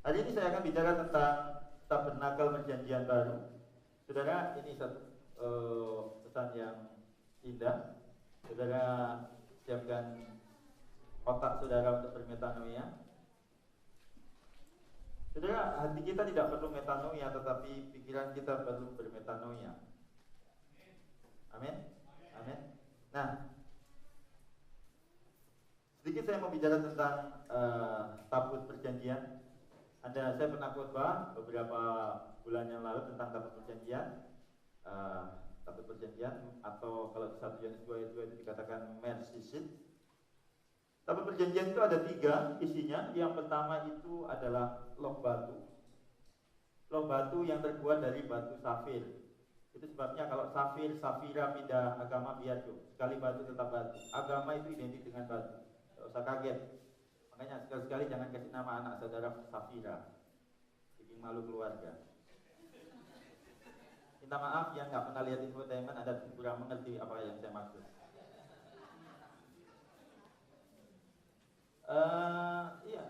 Hari ini saya akan bicara tentang tabernakel perjanjian baru. Saudara, ini satu pesan yang indah. Saudara siapkan otak saudara untuk bermetanoia. Saudara, hati kita tidak perlu metanoia, tetapi pikiran kita perlu bermetanoia. Amin. Amin. Nah, sedikit saya mau bicara tentang tabut perjanjian. Saya pernah khotbah beberapa bulan yang lalu tentang tabut perjanjian. Tabut perjanjian, atau kalau di 1 Yohanes 2 ayat 2 itu dikatakan mercy seat. Tabut perjanjian itu ada 3 isinya. Yang pertama itu adalah loh batu. Loh batu yang terbuat dari batu safir. Itu sebabnya kalau safir, safira pindah agama biar tuh. Sekali batu tetap batu. Agama itu identik dengan batu. Tidak usah kaget. Makanya sekali-sekali jangan kasih nama anak saudara Safira. Bikin malu keluarga. Minta maaf yang nggak pernah lihat infotainment, Anda kurang mengerti apa yang saya maksud. Iya.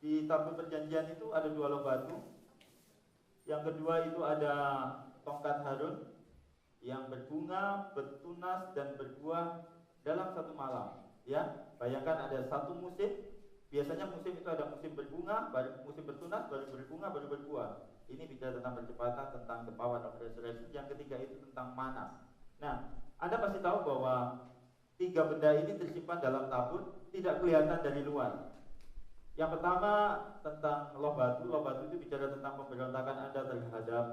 Di tabut perjanjian itu ada 2 loh batu. Yang kedua itu ada tongkat Harun yang berbunga, bertunas dan berbuah dalam satu malam. Ya, bayangkan ada satu musim. Biasanya musim itu ada musim berbunga, baru musim bertunas, baru berbunga, baru berbuah. Ini bicara tentang percepatan, tentang the power of resurrection. Yang ketiga itu tentang mana. Nah, Anda pasti tahu bahwa 3 benda ini tersimpan dalam tabut, tidak kelihatan dari luar. Yang pertama tentang loh batu. Loh batu itu bicara tentang pemberontakan Anda terhadap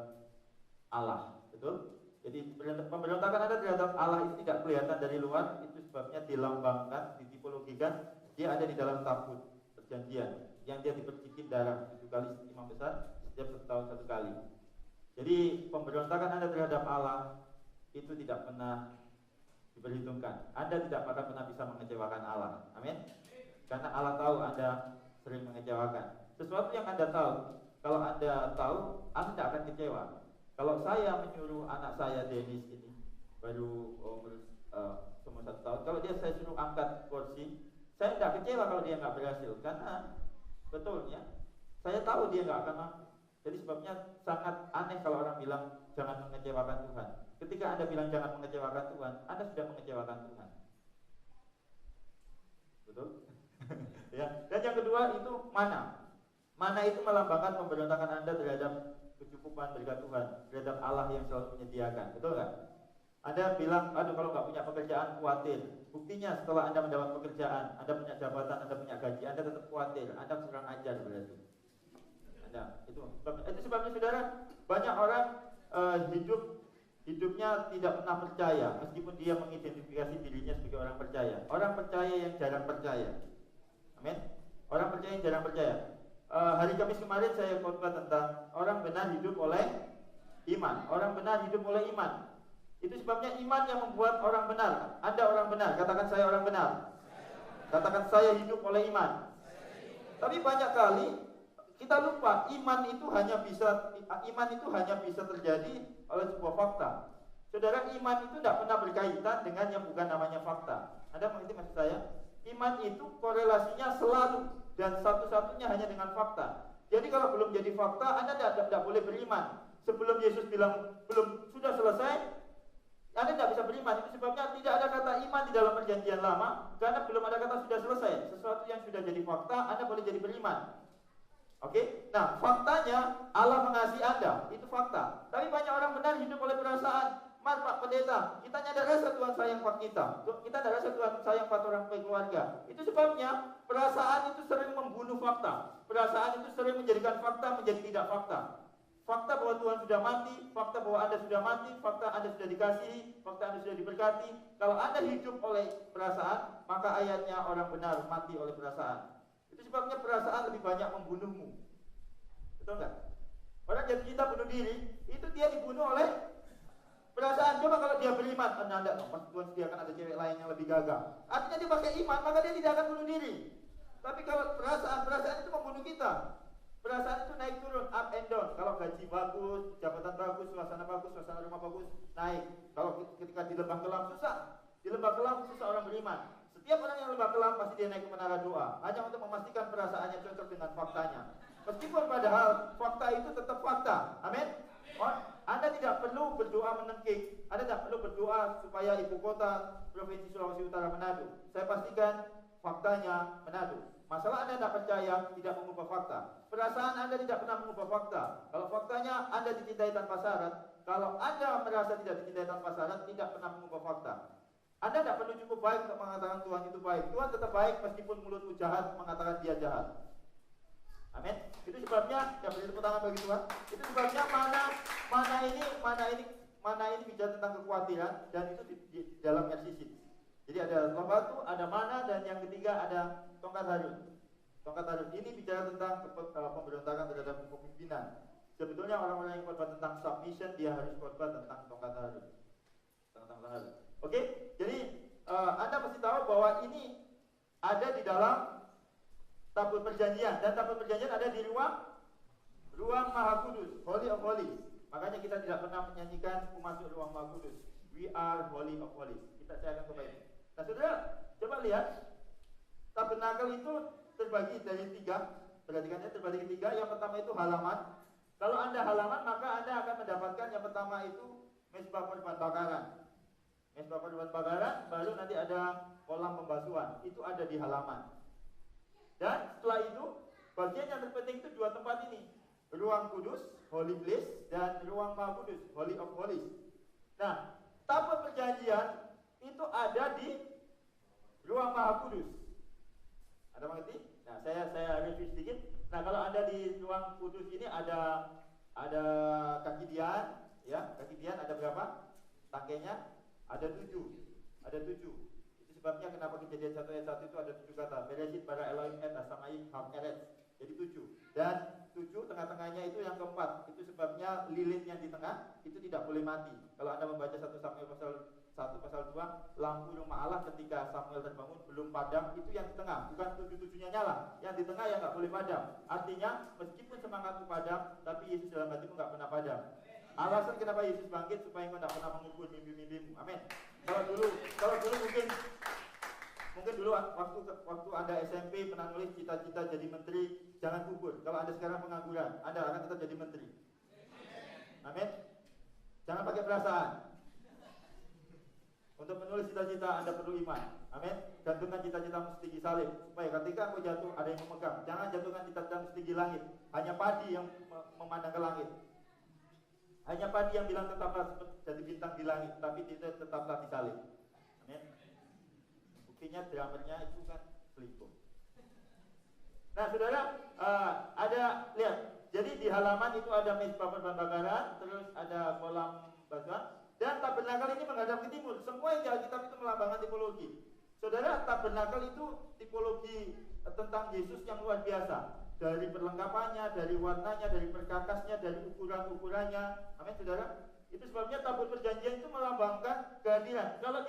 Allah, betul? Jadi pemberontakan Anda terhadap Allah itu tidak kelihatan dari luar. Itu sebabnya dilambangkan, ditipologikan. Dia ada di dalam tabut perjanjian yang dia dipercikin darah 7 kali imam besar setiap 1 tahun 1 kali. Jadi pemberontakan Anda terhadap Allah itu tidak pernah diperhitungkan. Anda tidak akan pernah bisa mengecewakan Allah. Amin. Karena Allah tahu Anda sering mengecewakan. Sesuatu yang Anda tahu, kalau Anda tahu, Anda tidak akan kecewa. Kalau saya menyuruh anak saya Dennis ini baru umur umur 1 tahun, kalau saya suruh angkat kursi, saya tidak kecewa kalau dia nggak berhasil, karena betulnya saya tahu dia nggak akan mampu. Jadi sebabnya sangat aneh kalau orang bilang jangan mengecewakan Tuhan. Ketika Anda bilang jangan mengecewakan Tuhan, Anda sudah mengecewakan Tuhan. Betul? Ya. Dan yang kedua itu mana. Mana itu melambangkan pemberontakan Anda terhadap kecukupan berkat Tuhan, terhadap Allah yang selalu menyediakan. Betul nggak? Anda bilang, aduh kalau nggak punya pekerjaan khawatir. Buktinya setelah Anda mendapat pekerjaan, Anda punya jabatan, Anda punya gaji, Anda tetap khawatir. Anda kurang ajar berarti. Itu sebabnya saudara, banyak orang hidupnya tidak pernah percaya, meskipun dia mengidentifikasi dirinya sebagai orang percaya. Orang percaya yang jarang percaya. Amin. Orang percaya yang jarang percaya. Hari Kamis kemarin saya khotbah tentang orang benar hidup oleh iman. Orang benar hidup oleh iman. Itu sebabnya iman yang membuat orang benar. Anda orang benar, katakan saya orang benar. Katakan saya hidup oleh iman. Tapi banyak kali kita lupa iman itu hanya bisa terjadi oleh sebuah fakta. Saudara, iman itu tidak pernah berkaitan dengan yang bukan namanya fakta. Anda mengerti maksud saya? Iman itu korelasinya selalu dan satu-satunya hanya dengan fakta. Jadi kalau belum jadi fakta, Anda tidak boleh beriman. Sebelum Yesus bilang belum sudah selesai, Anda tidak bisa beriman. Itu sebabnya tidak ada kata iman di dalam perjanjian lama, karena belum ada kata sudah selesai. Sesuatu yang sudah jadi fakta, Anda boleh jadi beriman. Oke? Nah, faktanya Allah mengasihi Anda, itu fakta. Tapi banyak orang benar hidup oleh perasaan. Pak Pendeta, kita tidak rasa Tuhan sayang pada kita. Kita tidak rasa Tuhan sayang pada orang keluarga. Itu sebabnya perasaan itu sering membunuh fakta. Perasaan itu sering menjadikan fakta menjadi tidak fakta. Fakta bahwa Tuhan sudah mati, fakta bahwa Anda sudah mati, fakta Anda sudah dikasihi, fakta Anda sudah diberkati. Kalau Anda hidup oleh perasaan, maka ayatnya orang benar mati oleh perasaan. Itu sebabnya perasaan lebih banyak membunuhmu. Betul nggak? Orang jatuh cinta bunuh diri, itu dia dibunuh oleh perasaan. Coba kalau dia beriman, Anda pasti Tuhan sediakan ada cewek lain yang lebih gagah. Artinya dia pakai iman, maka dia tidak akan bunuh diri. Tapi kalau perasaan itu membunuh kita. Perasaan itu naik turun, up and down. Kalau gaji bagus, jabatan bagus, suasana rumah bagus, naik. Kalau ketika di lembah kelam susah. Di lembah kelam susah orang beriman. Setiap orang yang lembah kelam pasti dia naik ke menara doa, hanya untuk memastikan perasaannya cocok dengan faktanya. Meskipun padahal fakta itu tetap fakta. Amin. Anda tidak perlu berdoa menengking. Anda tidak perlu berdoa supaya ibu kota Provinsi Sulawesi Utara Manado. Saya pastikan faktanya Manado. Masalah Anda tidak percaya, tidak mengubah fakta. Perasaan Anda tidak pernah mengubah fakta. Kalau faktanya Anda dicintai tanpa syarat, kalau Anda merasa tidak dicintai tanpa syarat, tidak pernah mengubah fakta. Anda tidak perlu cukup baik untuk mengatakan Tuhan itu baik. Tuhan tetap baik meskipun mulutmu jahat mengatakan dia jahat. Amin. Itu sebabnya, ya beri tepuk tangan bagi Tuhan. Itu sebabnya mana ini bicara tentang kekhawatiran dan itu di dalam RCC. Jadi ada lomba batu, ada mana, dan yang ketiga ada tongkat Harun. Tongkat Harun ini bicara tentang pemberontakan terhadap kepemimpinan. Sebetulnya orang-orang yang khotbah tentang submission, dia harus khotbah tentang tongkat Harun. Oke, jadi Anda mesti tahu bahwa ini ada di dalam tabut perjanjian, dan tabut perjanjian ada di ruang Maha Kudus, Holy of Holies. Makanya kita tidak pernah menyanyikan masuk ruang Maha Kudus. We are Holy of Holies. Kita akan coba ini. Nah, saudara, coba lihat. Tabernakel itu terbagi dari 3. Perhatikannya terbagi 3. Yang pertama itu halaman. Kalau Anda halaman, maka Anda akan mendapatkan yang pertama itu mezbah korban bakaran. Mezbah korban bakaran, baru nanti ada kolam pembasuhan. Itu ada di halaman. Dan setelah itu, bagian yang terpenting itu 2 tempat ini. Ruang kudus, Holy Place, dan ruang Maha Kudus, Holy of Holies. Nah, tabut perjanjian itu ada di ruang Maha Kudus. Ada mengerti? Nah, saya review sedikit. Nah, kalau Anda di ruang kudus ini ada kaki dian, ya. Kaki dian ada berapa? Tangkainya ada 7. Ada 7. Sebabnya kenapa Kejadian 1 ayat 1 itu ada 7 kata. Bereshit bara Elohim et asamayim ham eretz. Jadi 7. Dan 7 tengah-tengahnya itu yang keempat. Itu sebabnya lilin yang di tengah itu tidak boleh mati. Kalau Anda membaca 1 Samuel pasal 1 pasal 2, lampu rumah Allah ketika Samuel terbangun belum padam, itu yang di tengah. Bukan 7-7-nya nyala. Yang di tengah yang nggak boleh padam. Artinya meskipun semangatmu padam, tapi Yesus dalam hatimu nggak pernah padam. Alasan kenapa Yesus bangkit supaya engkau tidak pernah mengubur mimpi-mimpimu. Amin. Kalau dulu mungkin dulu waktu Anda SMP pernah nulis cita-cita jadi menteri, jangan kubur. Kalau Anda sekarang pengangguran, Anda akan tetap jadi menteri. Amin. Jangan pakai perasaan. Untuk menulis cita-cita Anda perlu iman. Amin. Gantungkan cita-citamu setinggi salib, supaya ketika kau jatuh ada yang memegang. Jangan jatuhkan cita-citamu setinggi langit. Hanya padi yang memandang ke langit. Hanya padi yang bilang tetaplah jadi bintang di langit, tapi tidak tetaplah di salib. Amin. Buktinya drummernya itu kan Flippo. Nah, saudara, ada lihat. Jadi di halaman itu ada mezbah korban bakaran, terus ada kolam basuhan, dan tabernakel ini menghadap ke timur. Semua yang di Alkitab itu melambangkan tipologi. Saudara, tabernakel itu tipologi tentang Yesus yang luar biasa. Dari perlengkapannya, dari warnanya, dari perkakasnya, dari ukuran-ukurannya. Amin, saudara. Itu sebabnya tabut perjanjian itu melambangkan kehadiran. Kalau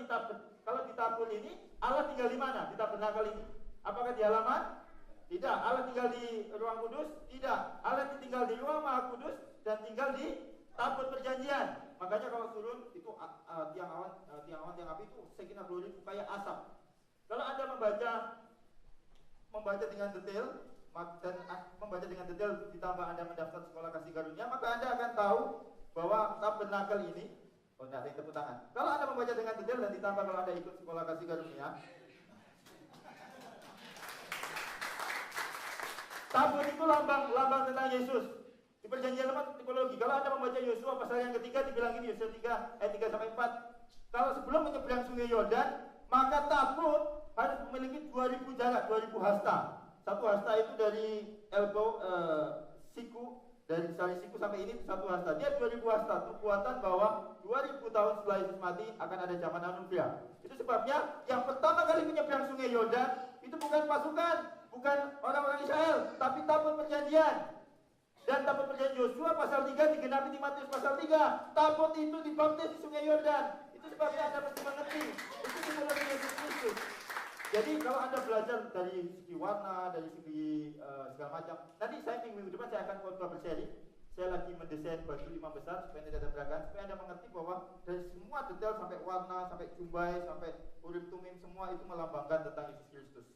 di tabut ini, Allah tinggal di mana? Di tabernakel ini. Apakah di halaman? Tidak. Allah tinggal di ruang kudus? Tidak. Allah tinggal di ruang Maha Kudus dan tinggal di tabut perjanjian. Makanya kalau turun itu tiang awan, tiang api itu Shekinah glory itu kayak asap. Kalau Anda membaca dengan detail, dan membaca dengan detail ditambah Anda mendaftar sekolah kasih karunia, maka Anda akan tahu bahwa tabernakel ini, ada yang tepuk tangan. Kalau Anda membaca dengan detail dan ditambah kalau Anda ikut sekolah kasih karunia, tabut itu lambang tentang Yesus. Di perjanjian lama tipologi. Kalau Anda membaca Yosua pasal yang ketiga dibilang ini, Yosua 3 ayat 3 sampai 4. Kalau sebelum menyeberang sungai Yordan, maka tabut harus memiliki 2000 jarak, 2000 hasta. Satu hasta itu dari elbow siku, dari sari siku sampai ini satu hasta. Dia 2000 hasta, kekuatan bahwa 2000 tahun setelah Yesus mati akan ada zaman anugerah. Itu sebabnya yang pertama kali menyeberang sungai Yordan itu bukan pasukan, bukan orang-orang Israel, tapi tabut perjanjian. Dan tabut perjanjian Yosua pasal 3 digenapi di Matius pasal 3. Tabut itu dibaptis di sungai Yordan. Itu sebabnya Anda mesti mengerti. Itu simbolisme Yesus Kristus. Jadi kalau Anda belajar dari segi warna, dari segi segala macam, nanti saya minggu depan saya akan khotbah berseri. Saya lagi mendesain baju imam besar supaya tidak ada tabrakan, supaya Anda mengerti bahwa dari semua detail sampai warna, sampai jumbai, sampai urim tumim, semua itu melambangkan tentang Yesus Kristus.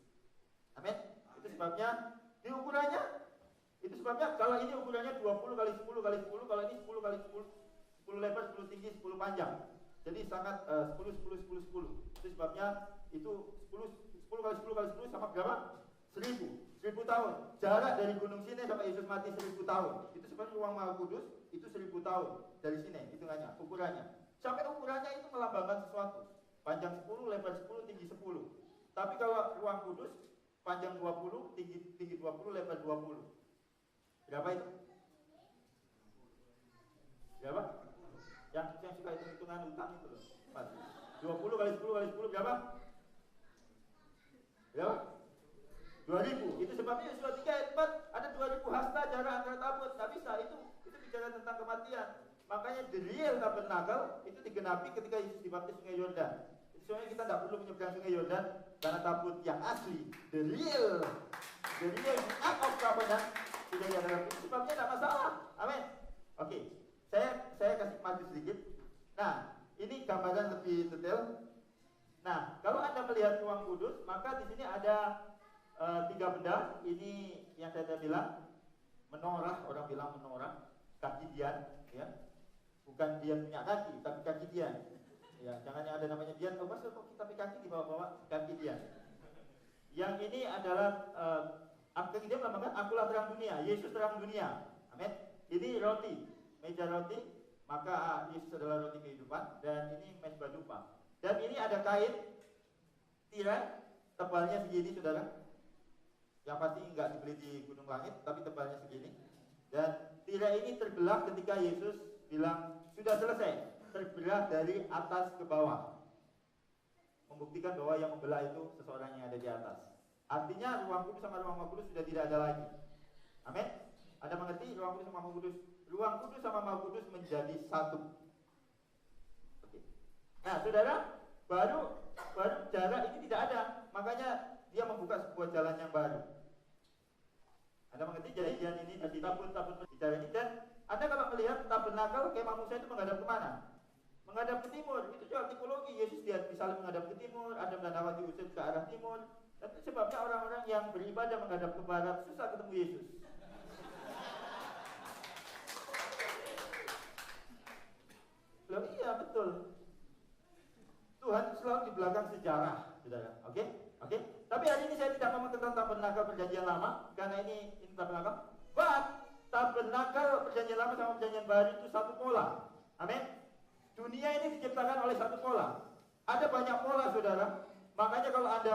Amin. Itu sebabnya di ukurannya Itu sebabnya kalau ini ukurannya 20 kali 10 kali 10, kalau ini 10 kali 10, 10 lebar, 10 tinggi, 10 panjang. Jadi sangat 10, 10, 10, 10. Itu sebabnya itu 10 kali 10 kali 10 sama berapa? 1000 tahun. Jarak dari Gunung Sinai sampai Yesus mati 1000 tahun. Itu sebenarnya ruang Maha Kudus itu 1000 tahun dari sini hitungannya, ukurannya. Sampai ukurannya itu melambangkan sesuatu. Panjang 10, lebar 10, tinggi 10. Tapi kalau ruang kudus panjang 20, tinggi 20, lebar 20. Berapa itu? Berapa? Yang suka hitung-hitungan utang itu loh. 20 kali 10 kali 10 berapa? Berapa? 2000. Itu sebabnya Yosua 3 ayat 4 ada 2000 hasta jarak antara tabut. Tidak bisa, itu bicara tentang kematian. Makanya the real tabernacle itu digenapi ketika Yesus dibaptis Sungai Yordan. Soalnya kita tidak perlu menyeberang Sungai Yordan karena tabut yang asli, the real act of covenant sudah di dalam itu, sebabnya tidak masalah. Amin. Oke, saya kasih maju sedikit. Nah, ini gambaran lebih detail. Nah, kalau Anda melihat ruang kudus, maka di sini ada 3 benda. Ini yang saya bilang menorah, orang bilang menorah, kaki Dian, ya. Bukan Dian punya kaki, tapi kaki Dian. Ya, jangan yang ada namanya Dian. Oh, masa kok kita pakai kaki dibawa-bawa kaki Dian. Yang ini adalah kaki Dian melambangkan akulah terang dunia, Yesus terang dunia. Amin. Ini roti, meja roti, maka Yesus adalah roti kehidupan. Dan ini mezbah dupa. Dan ini ada kain tirai, tebalnya segini, saudara. Yang pasti nggak dibeli di Gunung Langit, tapi tebalnya segini. Dan tirai ini terbelah ketika Yesus bilang sudah selesai. Terbelah dari atas ke bawah, membuktikan bahwa yang membelah itu seseorang yang ada di atas. Artinya ruang kudus sama ruang maha kudus sudah tidak ada lagi. Amin. Anda mengerti ruang kudus sama maha kudus? Ruang kudus sama maha kudus menjadi satu. Oke. Nah, saudara, baru jarak ini tidak ada, makanya dia membuka sebuah jalan yang baru. Anda mengerti jadian ini di tabut bicara ini. Dan Anda kalau melihat tabernakel kemah Musa itu menghadap kemana? Menghadap ke timur. Itu juga tipologi. Yesus dia misalnya menghadap ke timur, Adam dan Hawa diusir ke arah timur. Dan itu sebabnya orang-orang yang beribadah menghadap ke barat susah ketemu Yesus. Loh, iya betul. Tuhan selalu di belakang sejarah, saudara. Oke? Tapi hari ini saya tidak ngomong tentang tabernakel perjanjian lama, karena ini tabernakel. But tabernakel perjanjian lama sama perjanjian baru itu satu pola. Amin. Dunia ini diciptakan oleh satu pola. Ada banyak pola, saudara. Makanya kalau ada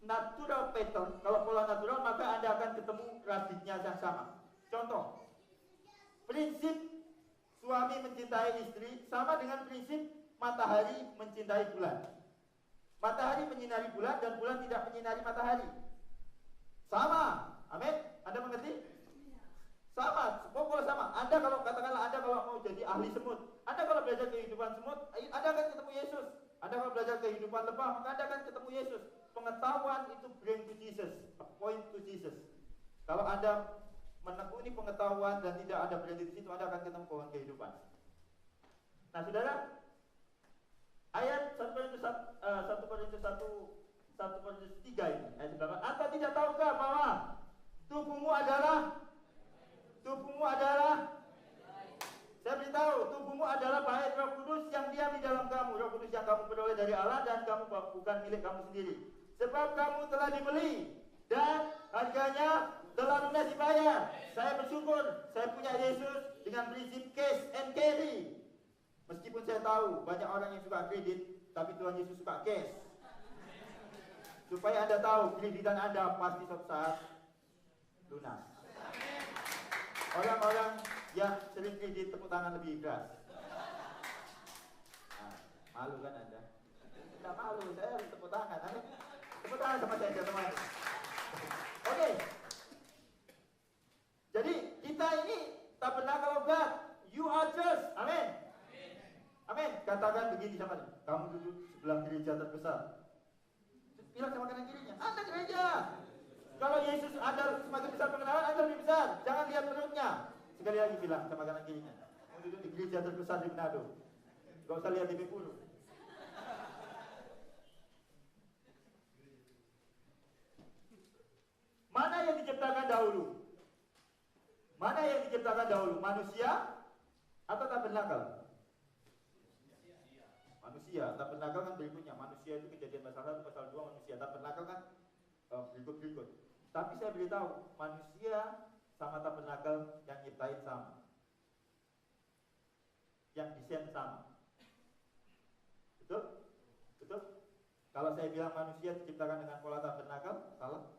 natural pattern, kalau pola natural, maka Anda akan ketemu radiknya yang sama. Contoh, prinsip suami mencintai istri sama dengan prinsip matahari mencintai bulan. Matahari menyinari bulan dan bulan tidak menyinari matahari. Sama. Amin. Anda mengerti? Sama, pokoknya sama. Anda kalau katakanlah Anda kalau mau jadi ahli semut, Anda kalau belajar kehidupan semut, Anda akan ketemu Yesus. Anda kalau belajar kehidupan lebah, maka Anda akan ketemu Yesus. Pengetahuan itu bring to Jesus, point to Jesus. Kalau Anda menekuni pengetahuan dan tidak ada berhenti di situ, Anda akan ketemu pohon kehidupan. Nah, saudara, ayat 1 Korintus 3 ini, ayat 8. Anda tidak tahukah bahwa tubuhmu adalah saya beritahu, tubuhmu adalah bait Roh Kudus yang diam di dalam kamu. Roh Kudus yang kamu peroleh dari Allah dan kamu bukan milik kamu sendiri. Sebab kamu telah dibeli dan harganya telah lunas dibayar. Saya bersyukur saya punya Yesus dengan prinsip cash and carry. Meskipun saya tahu banyak orang yang suka kredit, tapi Tuhan Yesus suka cash. Supaya Anda tahu kreditan Anda pasti suatu saat lunas. Orang-orang yang sering kredit tepuk tangan lebih ikhlas. Nah, malu kan Anda? Tidak malu, saya harus tepuk tangan. Tepuk tangan sama saya, teman. Oke. Jadi kita ini tabernakel God. You are just. Amin. Amin. Katakan begini sama dia. Kamu duduk sebelah gereja terbesar. Bilang sama kanan kirinya, Anda gereja. Kalau Yesus ada semakin besar pengenalan, Anda lebih besar. Jangan lihat perutnya. Sekali lagi bilang sama kanan kirinya, kamu duduk di gereja terbesar di Manado. Gak usah lihat di Bengkulu. Mana yang diciptakan dahulu? Mana yang diciptakan dahulu, manusia atau tabernakel? Manusia. Tabernakel kan berikutnya. Manusia itu Kejadian pasal 1, pasal 2 manusia. Tabernakel kan berikut. Tapi saya beritahu, manusia sama tabernakel yang nyiptain sama, yang desain sama. Betul? Betul? Kalau saya bilang manusia diciptakan dengan pola tabernakel, salah?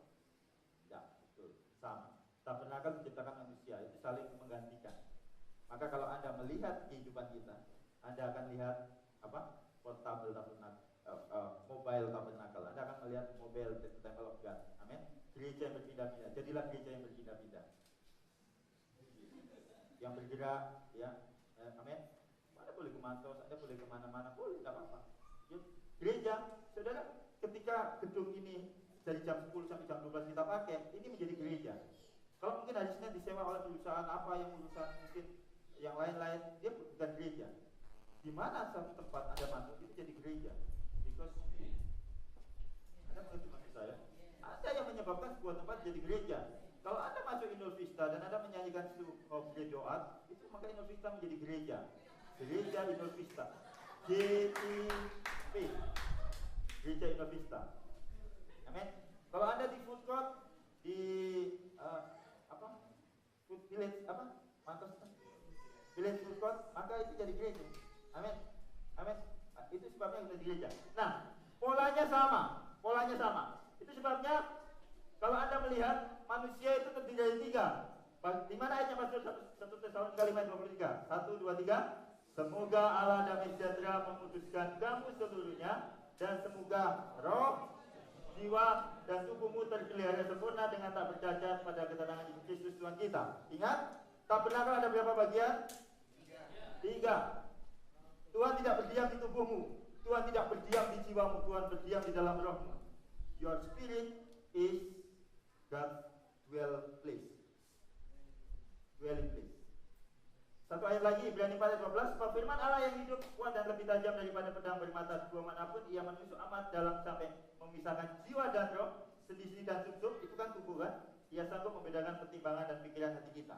Tidak, betul, sama. Tabernakel diciptakan manusia, itu saling menggantikan. Maka kalau Anda melihat kehidupan kita, Anda akan lihat apa? Portable tabernakel, mobile tabernakel. Anda akan melihat mobile temple of God. Amin. Gereja yang berpindah-pindah. Jadilah gereja yang berpindah-pindah, yang bergerak, ya. Amin. Anda boleh ke Mantos, Anda boleh kemana-mana, boleh, tidak apa-apa. Gereja, saudara, ketika gedung ini dari jam 10 sampai jam 12 kita pakai, ini menjadi gereja. Kalau mungkin hari Senin disewa oleh perusahaan apa yang urusan mungkin yang lain-lain, dia bukan gereja. Di mana satu tempat Anda masuk itu jadi gereja. Because Anda mengerti maksud saya? Ada yang menyebabkan sebuah tempat jadi gereja. Kalau Anda masuk Inul Vista dan Anda menyanyikan doa, itu maka Inul Vista menjadi gereja. Gereja Inul Vista. GIV. Gereja Inul Vista. Amin. Kalau Anda di food court, di food village Mantos village food court, maka itu jadi gereja. Amin. Amin. Itu sebabnya kita di gereja. Nah, polanya sama. Itu sebabnya kalau Anda melihat manusia itu terdiri dari 3. Di mana ayatnya Pastor 1 Tesalonika 5:23? 1, 2, 3. Semoga Allah damai sejahtera memutuskan kamu seluruhnya, dan semoga roh, jiwa, dan tubuhmu terpelihara sempurna dengan tak bercacat pada kedatangan Yesus Kristus Tuhan kita. Ingat, tabernakel ada berapa bagian? 3. Tuhan tidak berdiam di tubuhmu, Tuhan tidak berdiam di jiwamu, Tuhan berdiam di dalam rohmu. Your spirit is God's dwelling place. Satu ayat lagi, Ibrani 4:12. Sebab firman Allah yang hidup, kuat dan lebih tajam daripada pedang bermata dua manapun, ia menusuk amat dalam sampai memisahkan jiwa dan roh, sendi-sendi dan sumsum. Itu kan tubuh kan? Ia sanggup membedakan pertimbangan dan pikiran hati kita.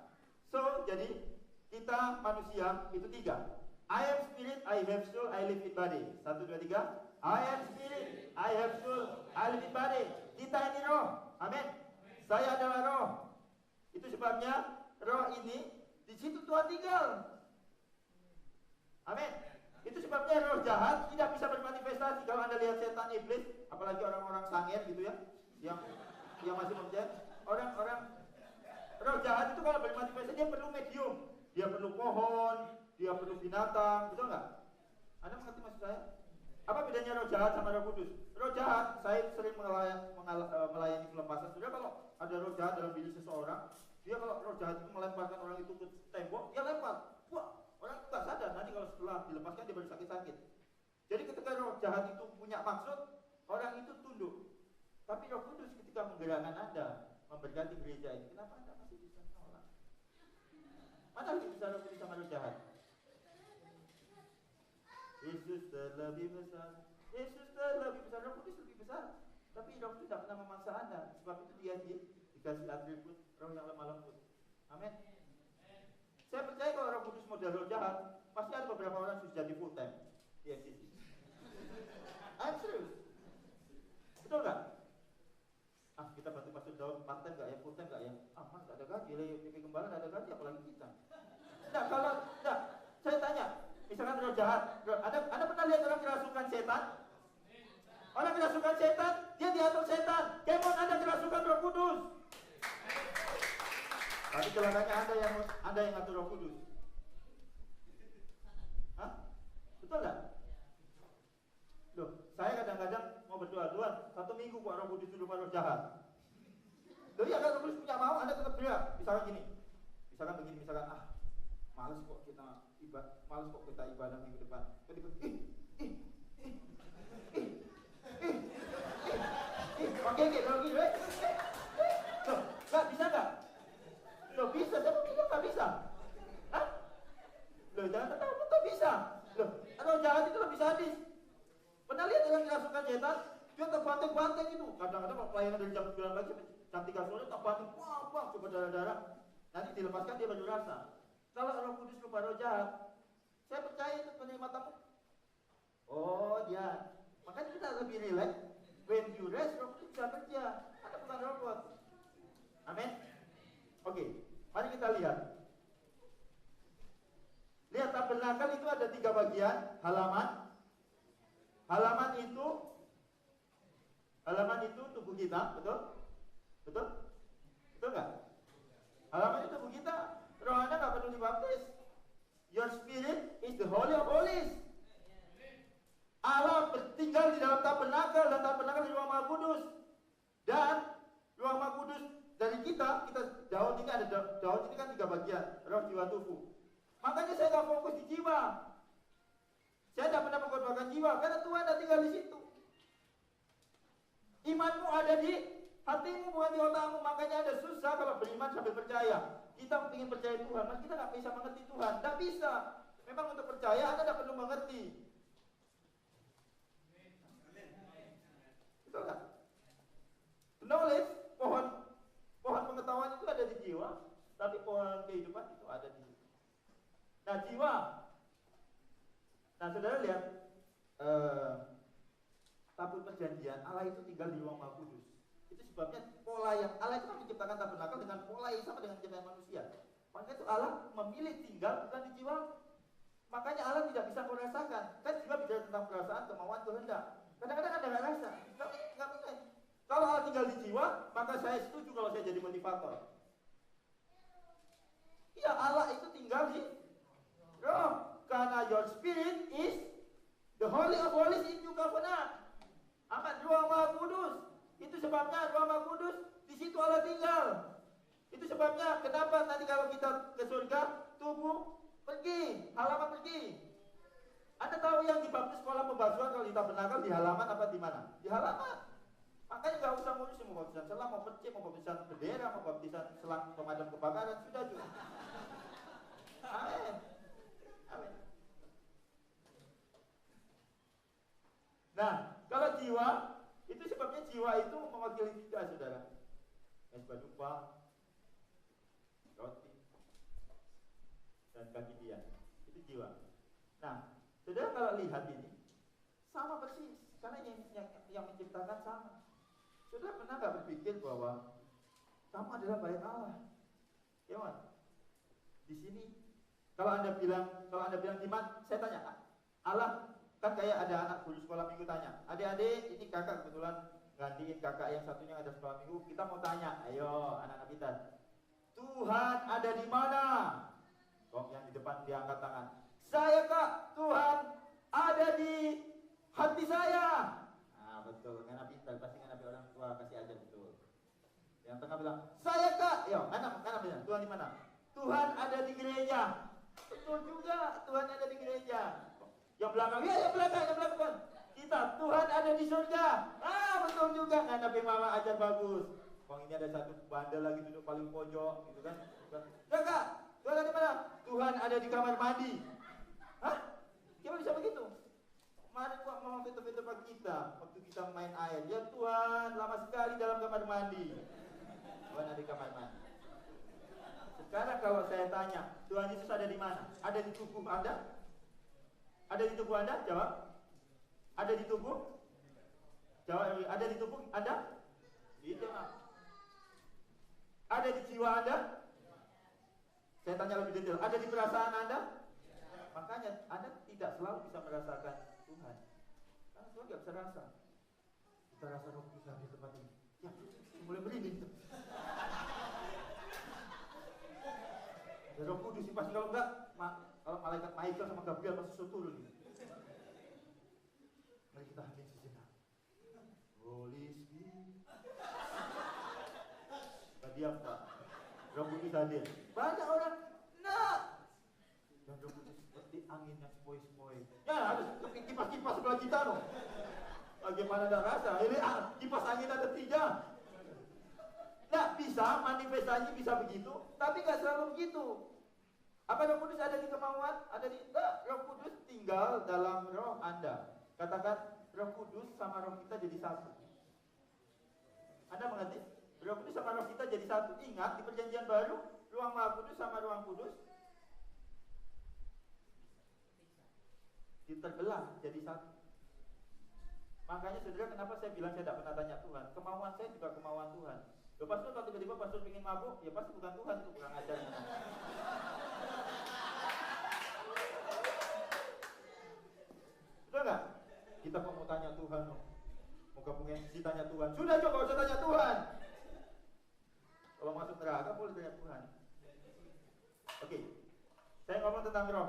So, jadi kita manusia itu 3. I am spirit, I have soul, I live in body. 1, 2, 3. I am spirit, I have soul, I live in body. Kita ini roh. Amin. Saya adalah roh. Itu sebabnya roh ini di situ Tuhan tinggal. Amin. Itu sebabnya roh jahat tidak bisa bermanifestasi. Kalau Anda lihat setan iblis, apalagi orang-orang sangir gitu ya, yang masih percaya, orang-orang roh jahat itu kalau bermanifestasi dia perlu medium, dia perlu pohon, dia perlu binatang, betul nggak? Anda mengerti maksud saya? Apa bedanya roh jahat sama roh kudus? Roh jahat, saya sering melayani pelepasan. Sudah kalau ada roh jahat dalam diri seseorang, dia kalau roh jahat itu melemparkan orang itu ke tembok, dia lempar. Wah, orang itu nggak sadar. Nanti kalau setelah dilepaskan dia baru sakit-sakit. Jadi ketika roh jahat itu punya maksud, orang itu tunduk. Tapi roh kudus ketika menggerakkan Anda memberkati gereja ini, kenapa Anda masih bisa menolak? Mana lebih besar roh kudus sama roh jahat? Yesus terlebih besar. Yesus terlebih besar. Roh kudus lebih besar. Tapi roh itu tidak pernah memaksa Anda. Sebab itu dia dikasih atribut roh yang lemah lembut. Amin. Saya percaya kalau roh kudus model roh jahat, pasti ada beberapa orang sudah jadi full time di FCC. I'm serious. Betul nggak? Kita bantu Pastor Daud part time nggak ya, full time nggak ya? Mas nggak ada gaji, PP Gembala nggak ada gaji, apalagi kita. Saya tanya, misalkan roh jahat, Anda pernah lihat orang kerasukan setan? Orang kerasukan setan, dia diatur setan. Kemon Anda kerasukan roh kudus. Tapi celakanya Anda yang ngatur roh kudus. Hah? Betul nggak? Loh, saya kadang-kadang mau berdoa, Tuhan, 1 minggu kok roh kudus dulu roh jahat. Loh iya, kalau roh kudus punya mau, Anda tetap gerak. Misalkan gini, misalkan males kok kita ibadah minggu depan. Oke, kalau gitu, loh, nggak bisa nggak? Loh bisa, saya pikir nggak bisa. Hah? Loh jangan ketawa, nggak bisa. Loh, roh jahat itu lebih sadis. Pernah lihat orang kerasukan setan? Dia terbanting-banting itu. Kadang-kadang kalau pelayanan dari jam 9 pagi sampai jam 3 sore terbanting, wah, coba darah-darah. Nanti dilepaskan dia baru rasa. Kalau Roh Kudus lupa roh jahat, saya percaya itu penerima tamu. Oh dia, makanya kita lebih relax. When you rest, Roh Kudus bisa kerja. Anda bukan robot. Amin. Oke, mari kita lihat. Lihat tabernakel itu ada 3 bagian. Halaman itu tubuh kita, betul? Betul? Betul nggak? Halaman itu tubuh kita. Roh Anda nggak perlu dibaptis. Your spirit is the holy of holies. Allah tinggal di dalam tabernakel, dan tabernakel di ruang Maha Kudus. Dan ruang Maha Kudus dari kita daun ini ada daun ini kan 3 bagian, roh, jiwa, tubuh. Makanya saya nggak fokus di jiwa. Saya tidak pernah mengkorbankan jiwa karena Tuhan ada tinggal di situ. Imanmu ada di hatimu, bukan di otakmu. Makanya ada susah kalau beriman sambil percaya. Kita ingin percaya Tuhan, mas kita nggak bisa mengerti Tuhan. Tidak bisa. Memang untuk percaya Anda tidak perlu mengerti. Betul nggak? Knowledge, pohon pengetahuan itu ada di jiwa, tapi pohon kehidupan itu ada di. Nah jiwa. Nah saudara lihat, tabut perjanjian Allah itu tinggal di ruang Maha Kudus. Itu sebabnya pola yang Allah itu menciptakan tabernakel dengan pola yang sama dengan ciptaan manusia. Makanya itu Allah memilih tinggal bukan di jiwa. Makanya Allah tidak bisa merasakan. Kan jiwa bicara tentang perasaan, kemauan, kehendak. Kadang-kadang Anda nggak rasa. Nggak mungkin. Kalau Allah tinggal di jiwa, maka saya setuju kalau saya jadi motivator. Iya, Allah itu tinggal di roh. Karena your spirit is the holy of holies in new covenant. Amat ruang Maha Kudus. Itu sebabnya ruang Maha Kudus, di situ Allah tinggal. Itu sebabnya kenapa nanti kalau kita ke surga, tubuh pergi, halaman pergi. Anda tahu yang dibaptis sekolah pembasuhan kalau di tabernakel di halaman apa di mana? Di halaman. Makanya nggak usah ngurusin mau baptisan selang, mau percik, mau baptisan bendera, mau baptisan selang pemadam kebakaran, sudah juga. Amin. Amin. Nah, kalau jiwa, itu sebabnya jiwa itu mewakili kita, saudara. Mesbah dupa, roti, dan kaki dia. Itu jiwa. Nah, saudara kalau lihat ini, sama persis. Karena yang menciptakan sama. Saudara pernah nggak berpikir bahwa kamu adalah bait Allah? Gimana? Di sini, kalau anda bilang di mana? Saya tanya, Allah kan kayak ada anak guru sekolah minggu tanya, adik-adik ini kakak kebetulan gantiin kakak yang satunya ada sekolah minggu, kita mau tanya, ayo anak-anak kita, Tuhan ada di mana? Kok yang di depan diangkat tangan, saya kak, Tuhan ada di hati saya. Nah betul, karena pintar, pasti karena orang tua kasih ajar betul. Yang tengah bilang, saya kak, yo, anak bilang, Tuhan di mana? Tuhan ada di gereja. Betul juga, Tuhan ada di gereja. Yang belakang, ya yang belakang. Kita, Tuhan ada di surga. Ah betul juga, kan Nabi Mama ajar bagus. Bang ini ada satu bandel lagi duduk paling pojok, gitu kan? Kakak, Tuhan ada di mana? Tuhan ada di kamar mandi. Hah? Gimana bisa begitu? Kemarin gua mau pintu-pintu pagi kita, waktu kita main air. Ya Tuhan, lama sekali dalam kamar mandi. Tuhan ada di kamar mandi. Sekarang kalau saya tanya, Tuhan Yesus ada di mana? Ada di tubuh Anda? Ada di tubuh Anda? Jawab. Ada di tubuh? Jawab. Ada di tubuh Anda? Itu mah. Ada di jiwa Anda? Saya tanya lebih detail. Ada di perasaan Anda? Makanya Anda tidak selalu bisa merasakan Tuhan. Karena Tuhan tidak bisa rasa. Kita rasa Roh Kudus di tempat ini. Ya, mulai merinding. Roh Kudus sih pasti, kalau enggak, kalau malaikat Michael sama Gabriel pasti suruh turun. Mari kita hening sejenak. Holy Spirit. Tadi apa? Roh Kudus hadir. Banyak orang, nah. Dan Roh Kudus seperti angin yang sepoi-sepoi. Ya, harus kipas-kipas sebelah kita loh. Bagaimana dah rasa? Ini kipas angin ada 3. Nggak bisa, manifestasi bisa begitu, tapi nggak selalu begitu. Apa Roh Kudus ada di kemauan? Ada di Roh Kudus tinggal dalam roh Anda. Katakan Roh Kudus sama roh kita jadi satu. Anda mengerti? Roh Kudus sama roh kita jadi satu. Ingat, di perjanjian baru, ruang Maha Kudus sama ruang kudus terbelah jadi satu. Makanya saudara, kenapa saya bilang saya tidak pernah tanya Tuhan? Kemauan saya juga kemauan Tuhan. Loh, pastor, kalau tiba-tiba pastor ingin mabuk, ya pasti bukan Tuhan, itu kurang ajar. Betul nggak? Kita mau tanya Tuhan, mau gabung MC tanya Tuhan. Sudah, coba usah tanya Tuhan. Kalau masuk neraka boleh tanya Tuhan. Oke, saya ngomong tentang roh.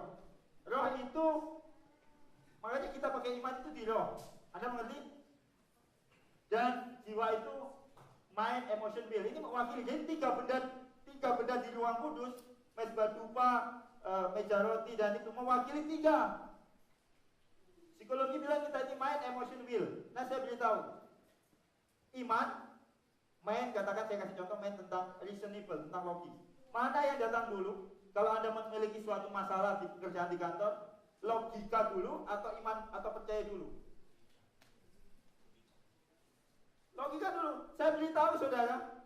Roh itu, makanya kita pakai iman itu di roh. Anda mengerti? Dan jiwa itu mind, emotion, will. Ini mewakili. Jadi tiga benda di ruang kudus, mezbah dupa, meja roti, dan itu mewakili tiga. Psikologi bilang kita ini mind, emotion, will. Nah, saya beritahu. Iman, mind, katakan saya kasih contoh, mind tentang reasonable, tentang logis. Mana yang datang dulu? Kalau Anda memiliki suatu masalah di pekerjaan di kantor, logika dulu atau iman atau percaya dulu? Logika dulu. Saya beritahu saudara,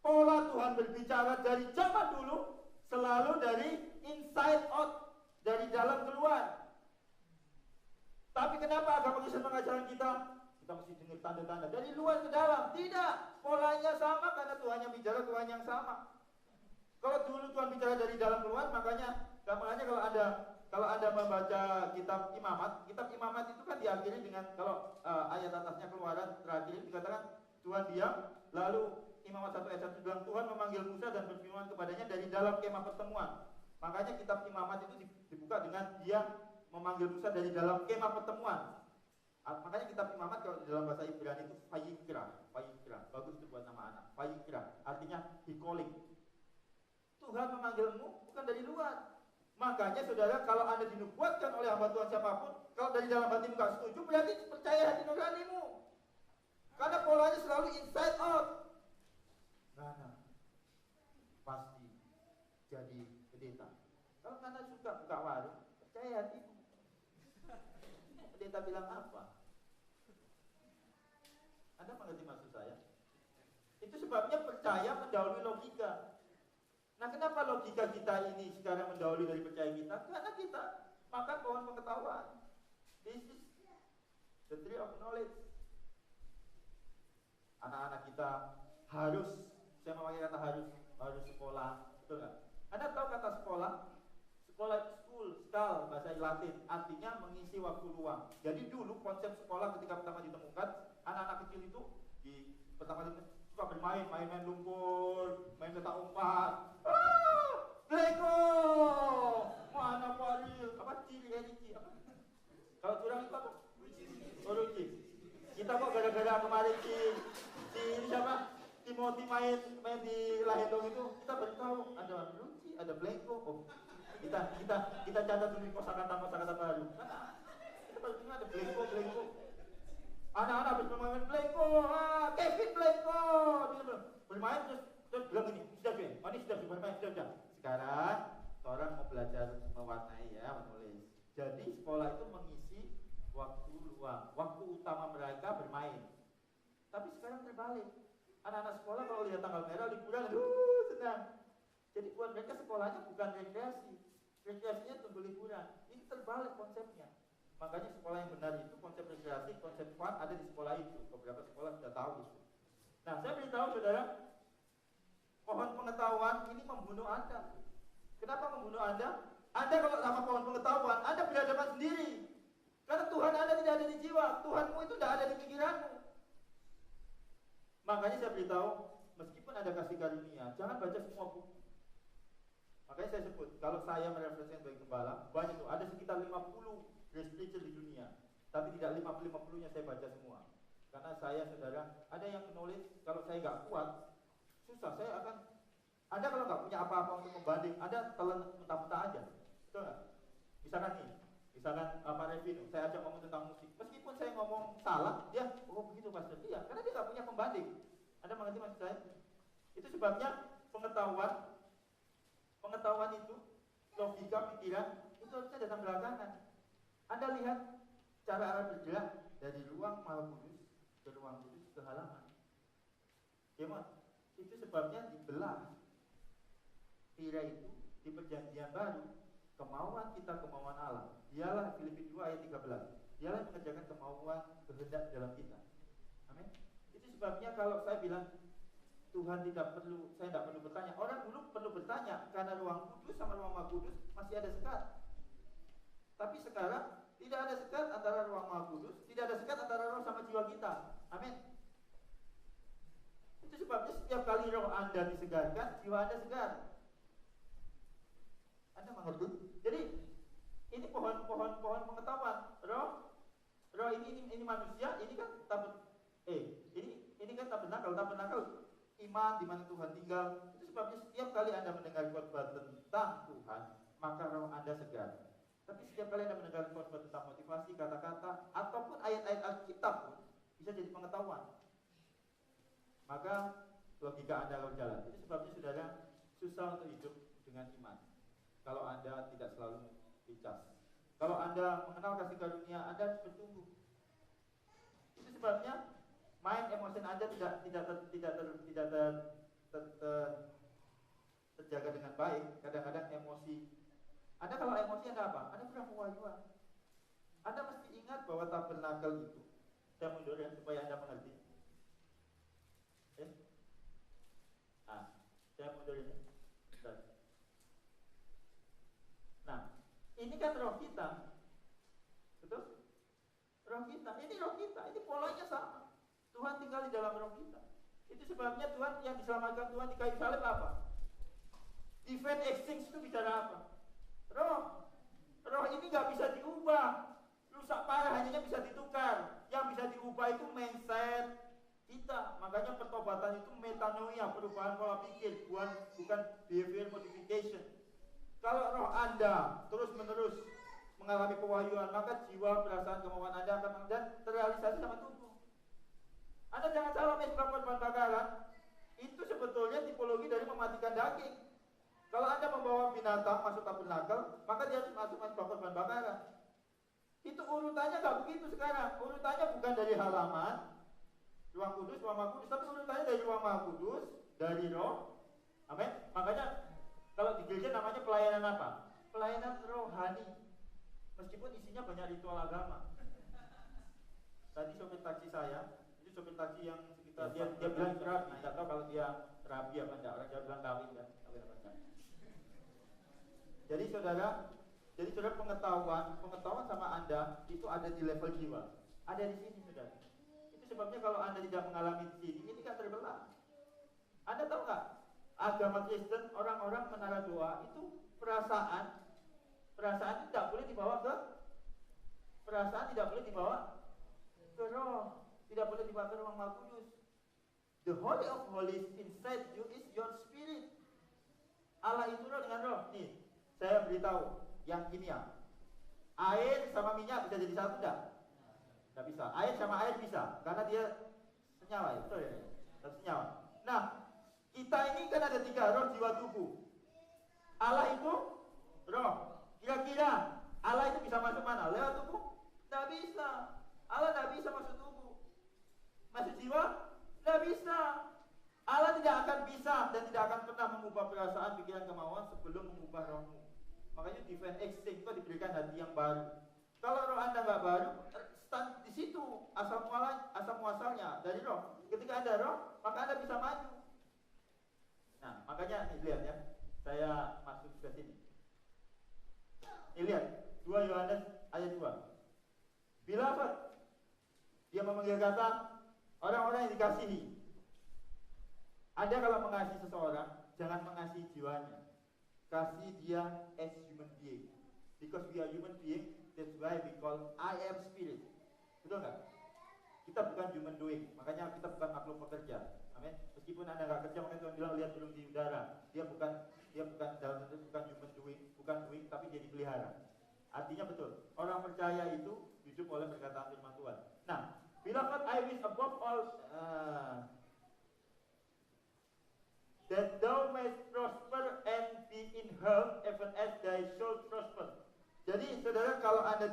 pola Tuhan berbicara dari zaman dulu selalu dari inside out, dari dalam keluar. Tapi kenapa agama Kristen mengajarkan kita mesti dengar tanda-tanda dari luar ke dalam? Tidak, polanya sama karena Tuhan yang bicara, Tuhan yang sama. Kalau dulu Tuhan bicara dari dalam keluar, makanya kalau Anda membaca kitab Imamat itu kan diakhiri dengan kalau ayat atasnya Keluaran terakhir dikatakan Tuhan diam, lalu Imamat 1 ayat 1 bilang Tuhan memanggil Musa dan berfirman kepadanya dari dalam kemah pertemuan. Makanya kitab Imamat itu dibuka dengan dia memanggil Musa dari dalam kemah pertemuan. Makanya kitab Imamat kalau di dalam bahasa Ibrani itu Vayikra. Bagus itu buat nama anak. Vayikra artinya he calling. Tuhan memanggilmu bukan dari luar. Makanya saudara, kalau Anda dinubuatkan oleh hamba Tuhan siapapun, kalau dari dalam hatimu gak setuju, berarti percaya hati nuranimu. Karena polanya selalu inside out. Nah, pasti jadi pendeta. Kalau Anda suka buka warung, percaya hatimu. Pendeta bilang apa? Anda mengerti maksud saya? Itu sebabnya percaya mendahului logika. Nah, kenapa logika kita ini sekarang mendahului dari percaya kita? Karena kita makan pohon pengetahuan. This is the tree of knowledge. Anak-anak kita harus, saya memakai kata harus sekolah, betul nggak? Anda tahu kata sekolah? Sekolah school, bahasa Latin, artinya mengisi waktu luang. Jadi dulu konsep sekolah ketika pertama ditemukan, anak-anak kecil itu pertama suka bermain lumpur, main petak umpet. Lego, mana paril, cici, apa? Kalau curang itu apa? Ruci. Kita kok gara-gara kemarin si siapa? Timothy main di Lahendong itu, kita baru tahu ada Ruci, ada Lego. Oh, kita catat dulu kosakata baru. Kita baru dengar ada Lego. Anak-anak habis bermain Lego, Kevin Lego, bermain terus bilang gini, sudah bermain. Sekarang orang mau belajar mewarnai ya, menulis. Jadi sekolah itu mengisi waktu luang, waktu utama mereka bermain. Tapi sekarang terbalik. Anak-anak sekolah kalau lihat tanggal merah liburan, senang. Jadi buat mereka sekolahnya bukan rekreasi, rekreasinya tunggu liburan. Ini terbalik konsepnya. Makanya sekolah yang benar itu konsep rekreasi, konsep fun ada di sekolah itu. Beberapa sekolah sudah tahu itu. Nah, saya beritahu saudara, pohon pengetahuan ini membunuh Anda. Kenapa membunuh Anda? Anda kalau sama pohon pengetahuan, Anda berhadapan sendiri. Karena Tuhan Anda tidak ada di jiwa, Tuhanmu itu tidak ada di pikiranmu. Makanya saya beritahu, meskipun ada kasih karunia, jangan baca semua buku. Makanya saya sebut, kalau saya mereferensikan sebagai gembala, banyak tuh, ada sekitar 50 grace preacher di dunia. Tapi tidak 50-50-nya saya baca semua. Karena saya, saudara, ada yang menulis, kalau saya nggak kuat, susah, saya akan, Anda kalau nggak punya apa-apa untuk membanding, Anda telan mentah-mentah aja. Betul nggak? Misalkan Pak Revino, saya ajak ngomong tentang musik. Meskipun saya ngomong salah, dia, oh begitu Pastor. Iya, karena dia nggak punya pembanding. Anda mengerti maksud saya? Itu sebabnya pengetahuan itu, logika, pikiran, itu harusnya datang belakangan. Anda lihat cara Allah bergerak dari ruang Maha Kudus ke ruang kudus ke halaman. Gimana? Itu sebabnya dibelah. Tirai itu di perjanjian baru, kemauan kita, kemauan Allah. Dialah, Filipi 2 ayat 13. Dialah yang mengerjakan kemauan kehendak dalam kita. Amin. Itu sebabnya kalau saya bilang Tuhan tidak perlu, saya tidak perlu bertanya. Orang dulu perlu bertanya karena ruang kudus sama ruang maha kudus masih ada sekat. Tapi sekarang tidak ada sekat antara ruang maha kudus, tidak ada sekat antara roh sama jiwa kita. Amin. Itu sebabnya setiap kali roh Anda disegarkan, jiwa Anda segar. Anda mengerti? Jadi ini pohon pengetahuan. Roh ini manusia, ini kan ini kan tabernakel iman di mana Tuhan tinggal. Itu sebabnya setiap kali Anda mendengar khotbah tentang Tuhan, maka roh Anda segar. Tapi setiap kali Anda mendengar khotbah tentang motivasi, kata-kata ataupun ayat-ayat Alkitab pun bisa jadi pengetahuan. Maka logika Anda akan jalan. Itu sebabnya saudara susah untuk hidup dengan iman kalau Anda tidak selalu dicas. Kalau Anda mengenal kasih karunia, Anda harus bertumbuh. Itu sebabnya mind emotion Anda tidak terjaga dengan baik. Kadang-kadang emosi. Anda kalau emosi Anda apa? Anda kurang pewahyuan. Anda mesti ingat bahwa tabernakel itu. Saya mundur ya supaya Anda mengerti. Saya mundur ini. Nah, ini kan roh kita, betul? Roh kita, ini polanya sama. Tuhan tinggal di dalam roh kita. Itu sebabnya Tuhan yang diselamatkan Tuhan di kayu salib apa? Divine exchange itu bicara apa? Roh ini nggak bisa diubah. Rusak parah hanya bisa ditukar. Yang bisa diubah itu mindset kita. Makanya pertobatan itu metanoia, perubahan pola pikir, bukan behavior modification. Kalau roh Anda terus-menerus mengalami pewahyuan, maka jiwa, perasaan, kemauan Anda akan terrealisasi sama tubuh. Anda jangan salah melakukan korban bakaran. Itu sebetulnya tipologi dari mematikan daging. Kalau Anda membawa binatang masuk tabernakel, maka dia harus masukkan korban bakaran. Itu urutannya nggak begitu sekarang. Urutannya bukan dari halaman, ruang kudus, ruang maha kudus, tapi urutannya dari ruang maha kudus, dari roh. Amin. Makanya kalau di gereja namanya pelayanan apa? Pelayanan rohani. Meskipun isinya banyak ritual agama. Tadi sopir taksi saya, itu sopir taksi yang sekitar dia bilang rabi. Tidak tahu kalau dia rabi apa enggak. Orang Jawa bilang kawin kan. Kawin apa enggak. Jadi saudara pengetahuan sama Anda itu ada di level jiwa. Ada di sini saudara. Itu sebabnya kalau Anda tidak mengalami di sini, ini kan terbelah. Anda tahu nggak? Agama Kristen, orang-orang menara doa itu perasaan tidak boleh dibawa ke roh, tidak boleh dibawa ke ruang maha kudus. The Holy of Holies inside you is your spirit. Allah itu roh dengan roh. Nih, saya beritahu yang kimia. Air sama minyak bisa jadi satu enggak? Enggak bisa. Air sama air bisa, karena dia senyawa, ya? Betul ya? Senyawa. Nah, kita ini kan ada 3 roh, jiwa, tubuh. Allah itu roh. Kira-kira Allah itu bisa masuk mana? Lewat tubuh? Tidak bisa. Allah tidak bisa masuk tubuh. Masuk jiwa? Tidak bisa. Allah tidak akan bisa dan tidak akan pernah mengubah perasaan, pikiran, kemauan sebelum mengubah rohmu. Makanya divine exchange itu diberikan hati yang baru. Kalau roh Anda nggak baru, stand di situ asal muasalnya dari roh. Ketika Anda roh, maka Anda bisa maju. Nah, makanya nih lihat ya, saya masuk ke sini. Ini lihat 2 Yohanes ayat 2. Beloved, dia memanggil kata orang-orang yang dikasihi. Anda kalau mengasihi seseorang, jangan mengasihi jiwanya. Kasih dia as human being. Because we are human being, that's why we call I am spirit. Betul nggak? Kita bukan human doing, makanya kita bukan makhluk pekerja. Amin. Meskipun Anda nggak kerja, makanya Tuhan bilang lihat burung di udara. Dia bukan dalam bentuk bukan human doing, tapi dia dipelihara. Artinya betul, orang percaya itu hidup oleh perkataan firman Tuhan. Nah, beloved, I wish above all that thou mayst prosper and be in health even as thy soul prosper. Jadi saudara, kalau Anda